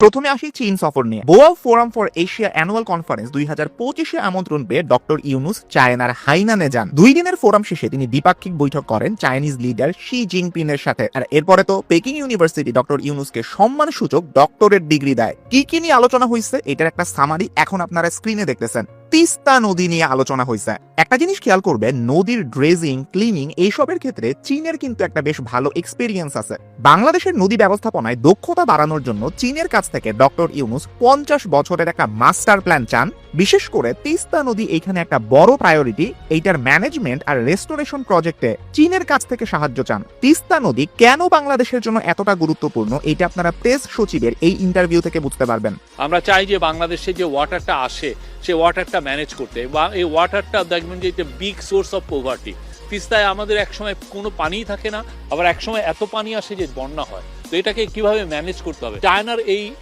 প্রথমে আসি চীন সফর নিয়ে। Boao forum for Asia annual conference 2025-এ আমন্ত্রণ পেয়ে ডক্টর ইউনুস চায়নার হাইনানে যান। 2 দিনের ফোরাম শেষে তিনি দ্বিপাক্ষিক বৈঠক করেন চাইনিজ লিডার শি জিনপিংয়ের সাথে। আর এরপরে তো পেকিং ইউনিভার্সিটি ডক্টর ইউনুসকে সম্মানসূচক ডক্টরেট ডিগ্রি দেয়। কি নিয়ে আলোচনা হয়েছে এটার একটা সামারি এখন আপনারা স্ক্রিনে দেখতেছেন। তিস্তা নদী নিয়ে আলোচনা হয়েছে। একটা জিনিস খেয়াল করবেন, নদীর ড্রেজিং, ক্লিনিং এইসবের ক্ষেত্রে চীনের কিন্তু একটা বেশ ভালো এক্সপেরিয়েন্স আছে। বাংলাদেশের নদী ব্যবস্থাপনায় দক্ষতা বাড়ানোর জন্য চীনের কাছ থেকে ডক্টর ইউনুস 50 বছরের একটা মাস্টার প্ল্যান চান। বিশেষ করে তিস্তা নদী এইখানে একটা বড় প্রায়োরিটি। এইটার ম্যানেজমেন্ট আর রেস্টোরেশন প্রজেক্টে চীনের কাছ থেকে সাহায্য চান। তিস্তা নদী কেন বাংলাদেশের জন্য এতটা গুরুত্বপূর্ণ এটা আপনারা প্রেস সচিবের এই ইন্টারভিউ থেকে বুঝতে পারবেন। আমরা চাই যে বাংলাদেশে যে ওয়াটারটা আসে সে ওয়াটারটা ম্যানেজ করতে, বা এই ওয়াটারটা দেখবেন যে এটা বিগ সোর্স অফ পভার্টি। তিস্তায় আমাদের একসময় কোনো পানিই থাকে না, আবার একসময় এত পানি আসে যে বন্যা হয়। তো এটাকে কিভাবে ম্যানেজ করতে হবে, চায়নার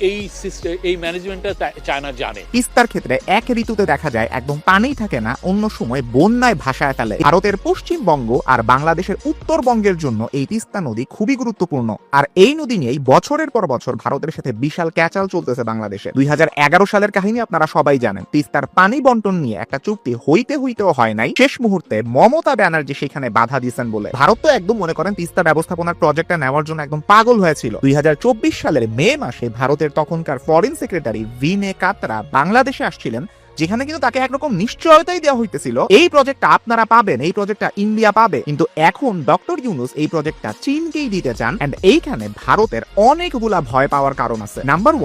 এই সিস্টেম, এই ম্যানেজমেন্টটা চায়না জানে। তিস্তার ক্ষেত্রে এক ঋতুতে দেখা যায় একদম পানি থাকে না, অন্য সময় বন্যায় ভাসায় ফেলে। ভারতের পশ্চিমবঙ্গ আর বাংলাদেশের উত্তরবঙ্গের জন্য এই তিস্তা নদী খুবই গুরুত্বপূর্ণ। আর এই নদী নিয়েই বছরের পর বছর ভারতের সাথে বিশাল ক্যাচাল চলতেছে বাংলাদেশে। 2011 সালের কাহিনী আপনারা সবাই জানেন। তিস্তার পানি বন্টন নিয়ে একটা চুক্তি হইতেও হয় নাই। শেষ মুহূর্তে মমতা ব্যানার্জি সেখানে বাধা দিয়েছেন বলে ভারত তো একদম মনে করেন তিস্তা ব্যবস্থাপনার প্রজেক্টটা নেওয়ার জন্য একদম পাগল হয়েছিল। 2024 সালের মে মাসে ভারতের তখনকার ফরেন সেক্রেটারি ভিনে কাতরা বাংলাদেশে আসছিলেন, যেখানে কিন্তু তাকে একরকম নিশ্চয়তাই দেওয়া হইতেছিল এই প্রজেক্টটা আপনারা পাবেন, এই প্রজেক্টটা ইন্ডিয়া পাবে। কিন্তু এখন ডক্টর ইউনুস এই প্রজেক্টটা চীনকেই দিতে চান। এন্ড এইখানে ভারতের অনেকগুলা ভয় পাওয়ার কারণ আছে। নাম্বার 1,